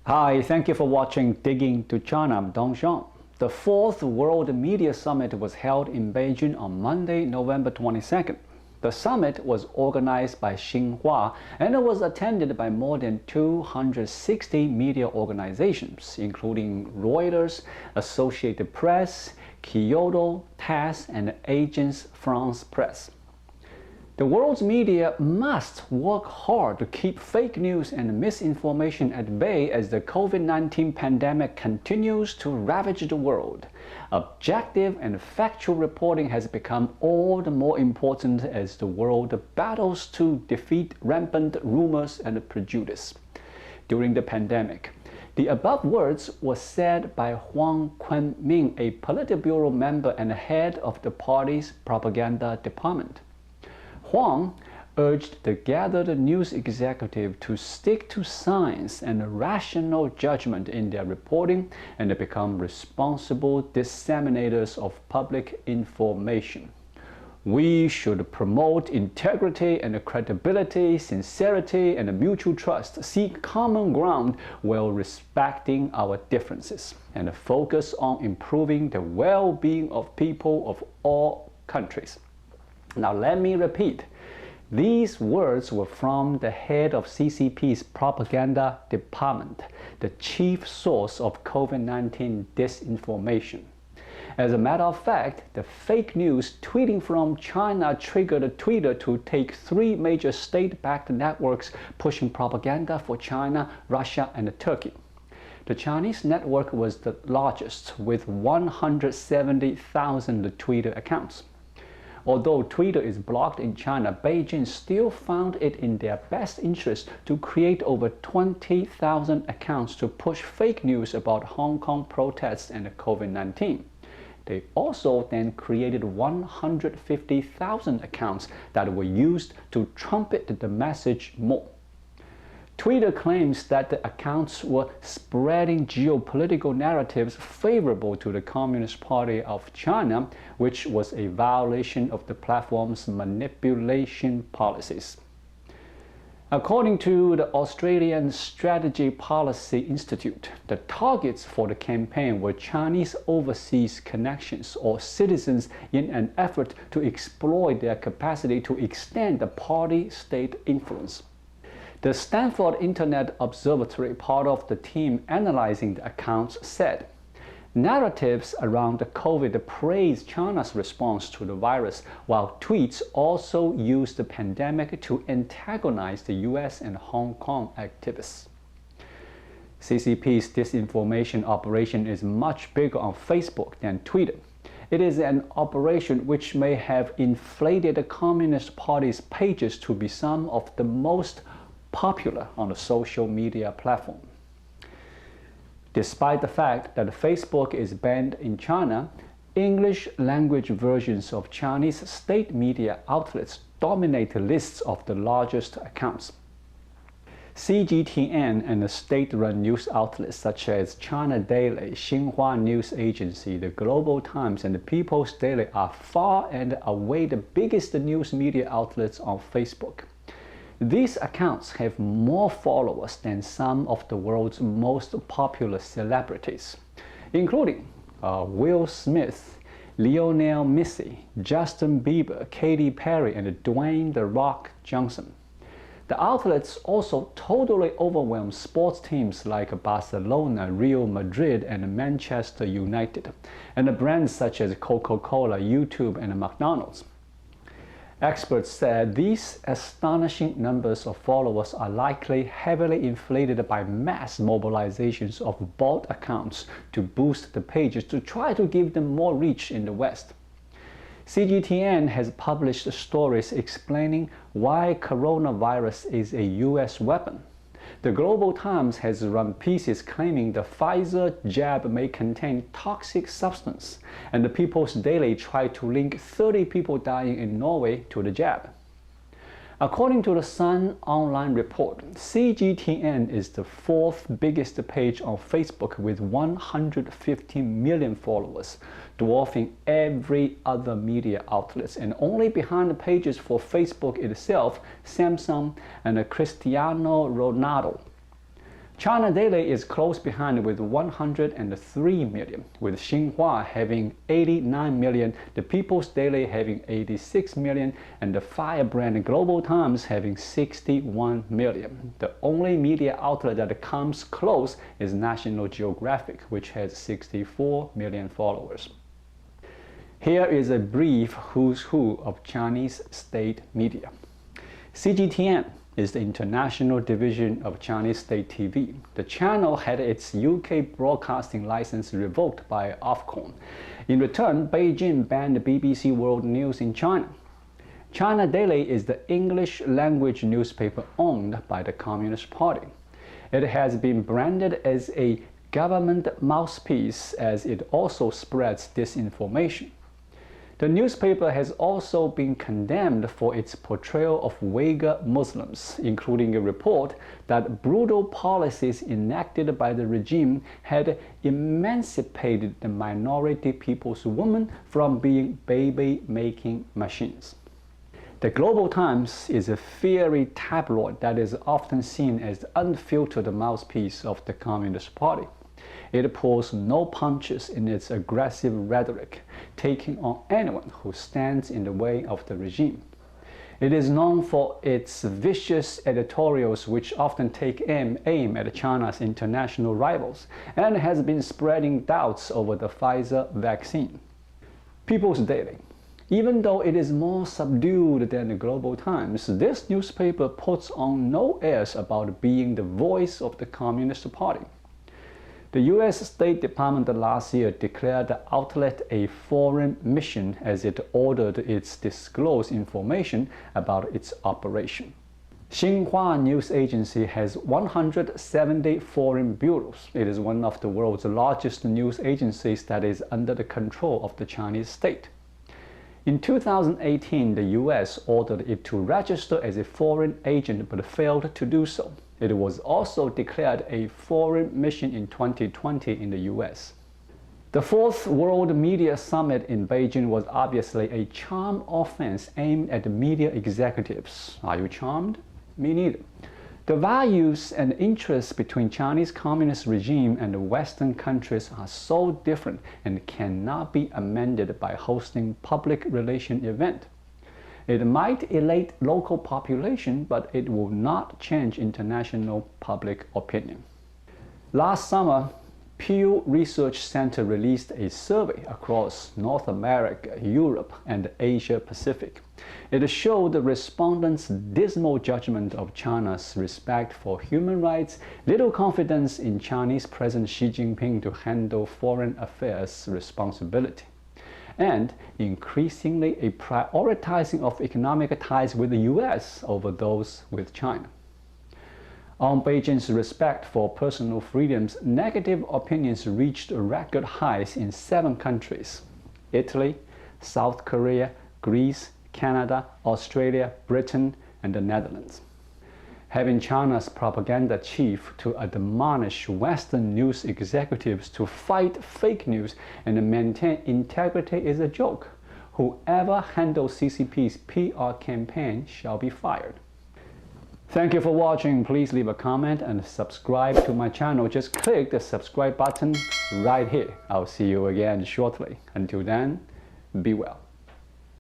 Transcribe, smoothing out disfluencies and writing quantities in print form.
Hi, thank you for watching Digging to China. I'm Dong Xiang. The 4th World Media Summit was held in Beijing on Monday, November 22nd. The summit was organized by Xinhua and it was attended by more than 260 media organizations, including Reuters, Associated Press, Kyodo, Tass and Agence France-Presse. The world's media must work hard to keep fake news and misinformation at bay as the COVID-19 pandemic continues to ravage the world. Objective and factual reporting has become all the more important as the world battles to defeat rampant rumors and prejudice. During the pandemic, the above words were said by Huang Kunming, a Politburo member and head of the party's propaganda department. Huang urged the gathered news executive to stick to science and rational judgment in their reporting and become responsible disseminators of public information. We should promote integrity and credibility, sincerity and mutual trust, seek common ground while respecting our differences, and focus on improving the well-being of people of all countries. Now let me repeat, these words were from the head of CCP's propaganda department, the chief source of COVID-19 disinformation. As a matter of fact, the fake news tweeting from China triggered Twitter to take 3 major state-backed networks pushing propaganda for China, Russia, and Turkey. The Chinese network was the largest, with 170,000 Twitter accounts. Although Twitter is blocked in China, Beijing still found it in their best interest to create over 20,000 accounts to push fake news about Hong Kong protests and COVID-19. They also then created 150,000 accounts that were used to trumpet the message more. Twitter claims that the accounts were spreading geopolitical narratives favorable to the Communist Party of China, which was a violation of the platform's manipulation policies. According to the Australian Strategy Policy Institute, the targets for the campaign were Chinese overseas connections or citizens in an effort to exploit their capacity to extend the party-state influence. The Stanford Internet Observatory, part of the team analyzing the accounts, said, narratives around the COVID praise China's response to the virus, while tweets also use the pandemic to antagonize the US and Hong Kong activists. CCP's disinformation operation is much bigger on Facebook than Twitter. It is an operation which may have inflated the Communist Party's pages to be some of the most popular on the social media platform. Despite the fact that Facebook is banned in China, English language versions of Chinese state media outlets dominate the lists of the largest accounts. CGTN and the state-run news outlets such as China Daily, Xinhua News Agency, the Global Times, and the People's Daily are far and away the biggest news media outlets on Facebook. These accounts have more followers than some of the world's most popular celebrities, including Will Smith, Lionel Messi, Justin Bieber, Katy Perry, and Dwayne "The Rock" Johnson. The outlets also totally overwhelm sports teams like Barcelona, Real Madrid, and Manchester United, and brands such as Coca-Cola, YouTube, and McDonald's. Experts said these astonishing numbers of followers are likely heavily inflated by mass mobilizations of bot accounts to boost the pages to try to give them more reach in the West. CGTN has published stories explaining why coronavirus is a US weapon. The Global Times has run pieces claiming the Pfizer jab may contain toxic substance, and the People's Daily tried to link 30 people dying in Norway to the jab. According to the Sun Online report, CGTN is the 4th biggest page on Facebook with 150 million followers, dwarfing every other media outlet, and only behind the pages for Facebook itself, Samsung, and Cristiano Ronaldo. China Daily is close behind with 103 million, with Xinhua having 89 million, the People's Daily having 86 million, and the firebrand Global Times having 61 million. The only media outlet that comes close is National Geographic, which has 64 million followers. Here is a brief who's who of Chinese state media. CGTN is the international division of Chinese state TV. The channel had its UK broadcasting license revoked by Ofcom. In return, Beijing banned BBC World News in China. China Daily is the English language newspaper owned by the Communist Party. It has been branded as a government mouthpiece as it also spreads disinformation. The newspaper has also been condemned for its portrayal of Uyghur Muslims, including a report that brutal policies enacted by the regime had emancipated the minority people's women from being baby-making machines. The Global Times is a fiery tabloid that is often seen as the unfiltered mouthpiece of the Communist Party. It pulls no punches in its aggressive rhetoric, taking on anyone who stands in the way of the regime. It is known for its vicious editorials, which often take aim at China's international rivals, and has been spreading doubts over the Pfizer vaccine. People's Daily. Even though it is more subdued than the Global Times, this newspaper puts on no airs about being the voice of the Communist Party. The U.S. State Department last year declared the outlet a foreign mission as it ordered its disclose information about its operation. Xinhua news agency has 170 foreign bureaus. It is one of the world's largest news agencies that is under the control of the Chinese state. In 2018, the U.S. ordered it to register as a foreign agent but failed to do so. It was also declared a foreign mission in 2020 in the US. The Fourth World Media Summit in Beijing was obviously a charm offense aimed at media executives. Are you charmed? Me neither. The values and interests between Chinese Communist regime and the Western countries are so different and cannot be amended by hosting public relation event. It might elate local population, but it will not change international public opinion. Last summer, Pew Research Center released a survey across North America, Europe, and Asia Pacific. It showed the respondents' dismal judgment of China's respect for human rights, little confidence in Chinese President Xi Jinping to handle foreign affairs responsibility, and increasingly a prioritizing of economic ties with the US over those with China. On Beijing's respect for personal freedoms, negative opinions reached record highs in 7 countries: Italy, South Korea, Greece, Canada, Australia, Britain, and the Netherlands. Having China's propaganda chief to admonish Western news executives to fight fake news and maintain integrity is a joke. Whoever handles CCP's PR campaign shall be fired. Thank you for watching. Please leave a comment and subscribe to my channel. Just click the subscribe button right here. I'll see you again shortly. Until then, be well.